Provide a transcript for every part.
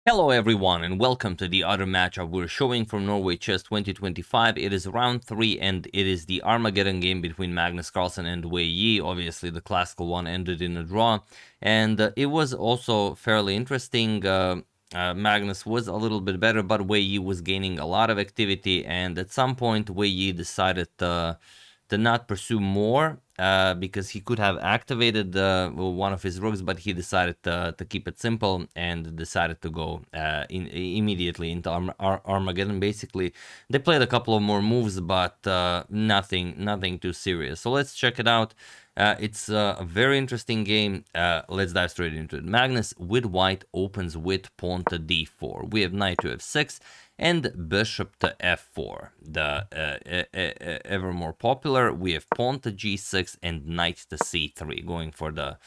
Hello everyone and welcome to the other matchup we're showing from Norway Chess 2025. It is round 3 and it is the Armageddon game between Magnus Carlsen and Wei Yi. Obviously the classical one ended in a draw and it was also fairly interesting. Magnus was a little bit better, but Wei Yi was gaining a lot of activity, and at some point Wei Yi decided to not pursue more because he could have activated one of his rooks, but he decided to keep it simple and decided to go immediately into Armageddon. Basically, they played a couple of more moves, but nothing too serious. So let's check it out. It's a very interesting game. Let's dive straight into it. Magnus with white opens with pawn to d4. We have knight to f6 and bishop to f4. The ever more popular, we have pawn to g6 and knight to c3, going for the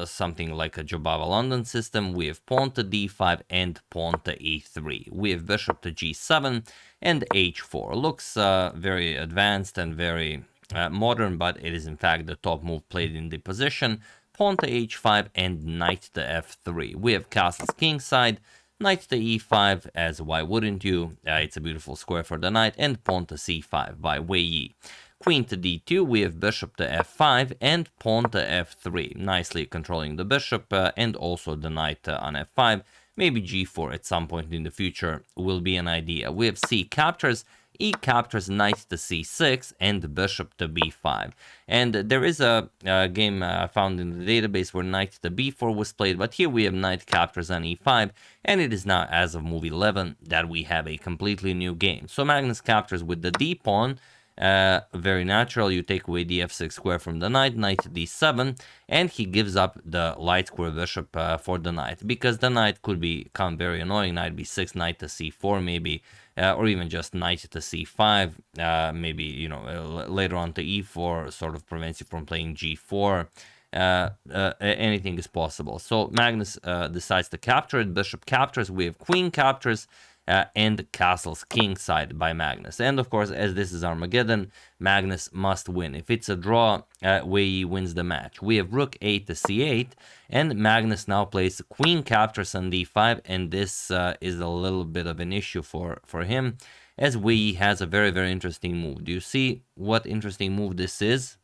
something like a Jobava London system. We have pawn to d5 and pawn to e3. We have bishop to g7 and h4. Looks very advanced and very modern, but it is in fact the top move played in the position. Pawn to h5 and knight to f3. We have castles kingside, knight to e5, as why wouldn't you? It's a beautiful square for the knight, and pawn to c5 by Wei Yi. Queen to d2, we have bishop to f5 and pawn to f3, nicely controlling the bishop and also the knight on f5. Maybe g4 at some point in the future will be an idea. We have c captures, e captures, knight to c6 and bishop to b5. And there is a game found in the database where knight to b4 was played, but here we have knight captures on e5, and it is now, as of move 11, that we have a completely new game. So Magnus captures with the d pawn. Very natural. You take away the f6 square from the knight, knight to d7, and he gives up the light square bishop for the knight, because the knight could become very annoying. Knight b6, knight to c4 maybe, or even just knight to c5, maybe, you know, later on to e4, sort of prevents you from playing g4. Anything is possible. So Magnus decides to capture it. Bishop captures, we have queen captures, and castles kingside by Magnus. And of course, as this is Armageddon, Magnus must win. If it's a draw, Wei Yi wins the match. We have rook 8 to c8, and Magnus now plays queen captures on d5, and this is a little bit of an issue for him, as Wei Yi has a very, very interesting move. Do you see what interesting move this is?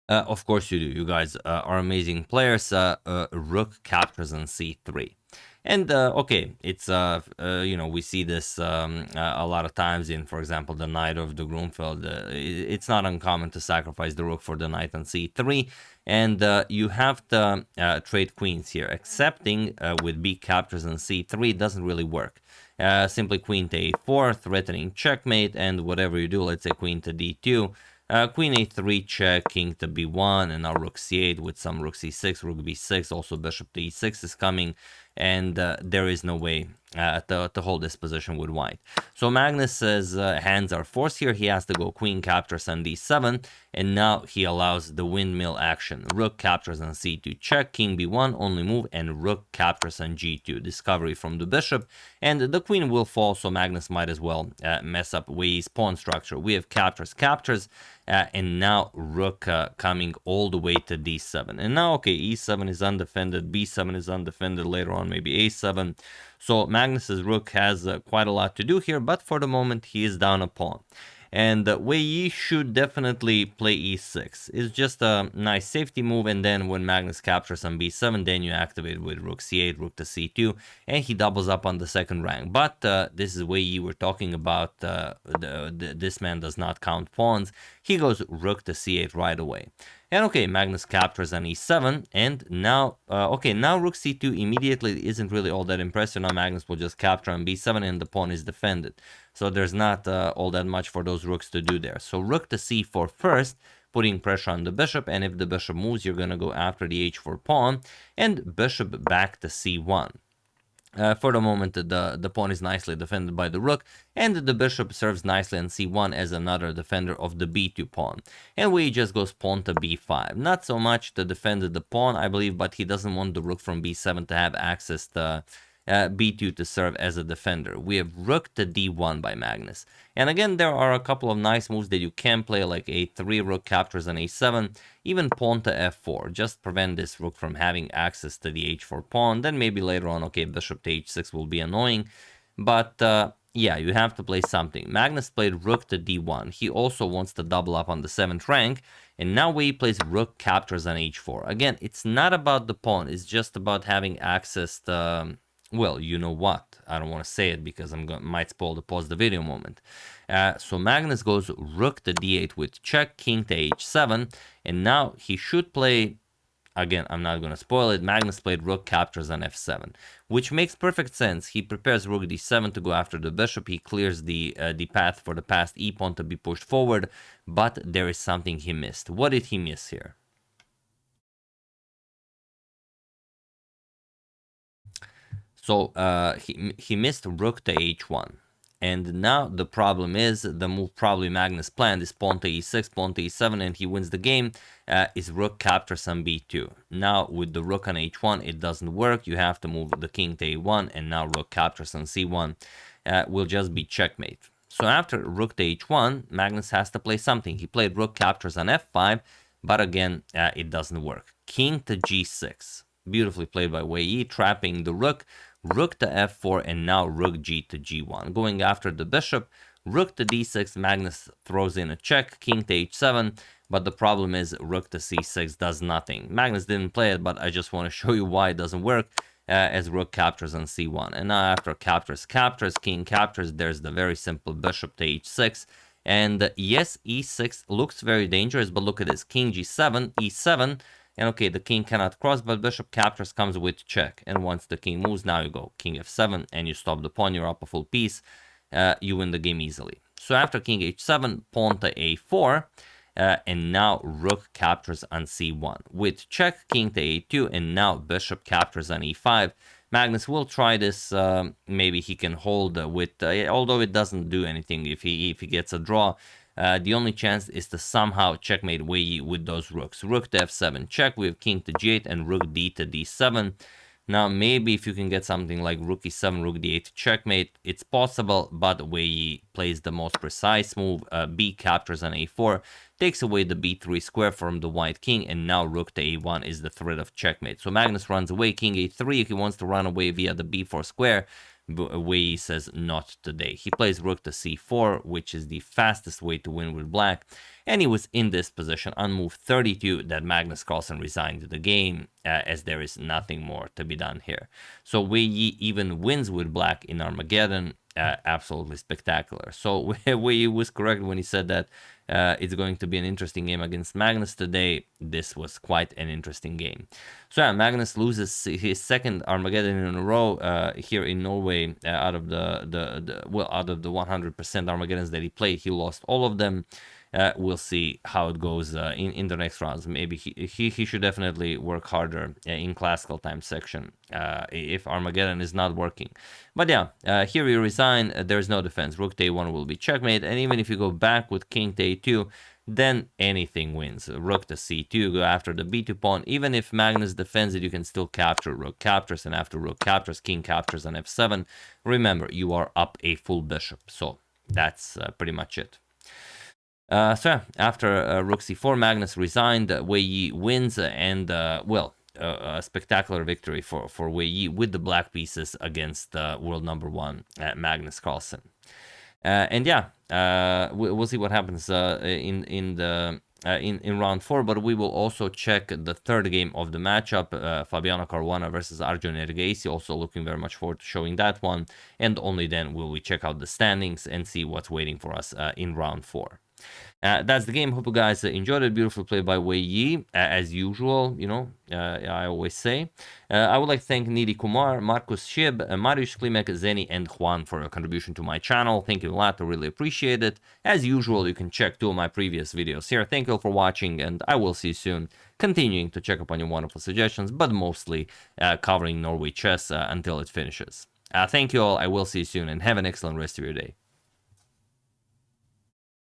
Of course you do. You guys are amazing players. Rook captures on c3. And okay, it's you know, we see this a lot of times in, for example, the Knight of the Grunfeld. It's not uncommon to sacrifice the rook for the knight on c3, and you have to trade queens here. Accepting with b captures on c3 doesn't really work. Simply queen to a4, threatening checkmate, and whatever you do, let's say queen to d2. Queen a3 check, king to b1, and now rook c8 with some rook c6, rook b6, also bishop to e6 is coming, and there is no way to hold this position with white. So Magnus's hands are forced here. He has to go queen captures on d7, and now he allows the windmill action. Rook captures on c2 check, king b1 only move, and rook captures on g2, discovery from the bishop, and the queen will fall, so Magnus might as well mess up Wei Yi's pawn structure. We have captures, and now rook coming all the way to d7. And now, okay, e7 is undefended, b7 is undefended, later on maybe a7. So Magnus's rook has quite a lot to do here, but for the moment he is down a pawn. And Wei Yi should definitely play e6. It's just a nice safety move, and then when Magnus captures on b7, then you activate with rook c8, rook to c2, and he doubles up on the second rank. But this is Wei Yi we're talking about. This man does not count pawns. He goes rook to c8 right away. And okay, Magnus captures on e7, and now, okay, now rook c2 immediately isn't really all that impressive. Now Magnus will just capture on b7, and the pawn is defended. So there's not all that much for those rooks to do there. So rook to c4 first, putting pressure on the bishop, and if the bishop moves, you're going to go after the h4 pawn, and bishop back to c1. For the moment, the pawn is nicely defended by the rook, and the bishop serves nicely on c1 as another defender of the b2 pawn. And Wei just goes pawn to b5. Not so much to defend the pawn, I believe, but he doesn't want the rook from b7 to have access to b2 to serve as a defender. We have rook to d1 by Magnus. And again, there are a couple of nice moves that you can play, like a3 rook captures on a7, even pawn to f4, just prevent this rook from having access to the h4 pawn. Then maybe later on, okay, bishop to h6 will be annoying, but yeah, you have to play something. Magnus played rook to d1. He also wants to double up on the 7th rank, and now he plays rook captures on h4. Again, it's not about the pawn, it's just about having access to, well, you know what, I don't want to say it because might spoil the pause the video moment. So Magnus goes rook to d8 with check, king to h7, and now he should play, again, I'm not going to spoil it, Magnus played rook captures on f7, which makes perfect sense. He prepares rook d7 to go after the bishop. He clears the path for the passed e-pawn to be pushed forward, but there is something he missed. What did he miss here? So he missed rook to h1. And now the problem is, the move probably Magnus planned is pawn to e6, pawn to e7, and he wins the game, is rook captures on b2. Now with the rook on h1, it doesn't work. You have to move the king to a1, and now rook captures on c1 will just be checkmate. So after rook to h1, Magnus has to play something. He played rook captures on f5, but again, it doesn't work. King to g6. Beautifully played by Wei Yi, trapping the rook. Rook to f4, and now rook g to g1. Going after the bishop, rook to d6, Magnus throws in a check, king to h7, but the problem is rook to c6 does nothing. Magnus didn't play it, but I just want to show you why it doesn't work, as rook captures on c1. And now after captures, king captures, there's the very simple bishop to h6. And yes, e6 looks very dangerous, but look at this, king g7, e7, and okay, the king cannot cross, but bishop captures comes with check. And once the king moves, now you go king f7, and you stop the pawn, you're up a full piece. You win the game easily. So after king h7, pawn to a4, and now rook captures on c1. With check, king to a2, and now bishop captures on e5. Magnus will try this, maybe he can hold with, although it doesn't do anything if he gets a draw. The only chance is to somehow checkmate Wei Yi with those rooks. Rook to f7 check, we have king to g8 and rook d to d7. Now maybe if you can get something like rook e7, rook d8 checkmate, it's possible, but Wei Yi plays the most precise move. B captures on a4, takes away the b3 square from the white king, and now rook to a1 is the threat of checkmate. So Magnus runs away, king a3, if he wants to run away via the b4 square. Wei Yi says not today. He plays rook to c4, which is the fastest way to win with black, and he was in this position on move 32 that Magnus Carlsen resigned the game, as there is nothing more to be done here. So Wei Yi even wins with black in Armageddon. Absolutely spectacular. So Wei Yi was correct when he said that it's going to be an interesting game against Magnus today. This was quite an interesting game. So yeah, Magnus loses his second Armageddon in a row here in Norway. Out of the 100% Armageddons that he played, he lost all of them. We'll see how it goes in the next rounds. Maybe he should definitely work harder in classical time section if Armageddon is not working. But yeah, here you resign. There's no defense. Rook to a1 will be checkmate, and even if you go back with king to a2, then anything wins. Rook to c2, go after the b2 pawn. Even if Magnus defends it, you can still capture. Rook captures, and after rook captures, king captures on f7. Remember, you are up a full bishop. So that's pretty much it. So yeah, after rook c4, Magnus resigned. Wei Yi wins, and well, a spectacular victory for Wei Yi with the black pieces against world number 1 Magnus Carlsen. And yeah, we'll see what happens in round 4, but we will also check the third game of the matchup, Fabiano Caruana versus Arjun Ergaisi. Also looking very much forward to showing that one, and only then will we check out the standings and see what's waiting for us in round 4. That's the game. Hope you guys enjoyed it. Beautiful play by Wei Yi, as usual, you know, I always say. I would like to thank Nidhi Kumar, Marcus Shib, Mariusz Klimek, Zeni, and Juan for your contribution to my channel. Thank you a lot. I really appreciate it. As usual, you can check 2 of my previous videos here. Thank you all for watching, and I will see you soon, continuing to check up on your wonderful suggestions, but mostly covering Norway chess until it finishes. Thank you all. I will see you soon, and have an excellent rest of your day.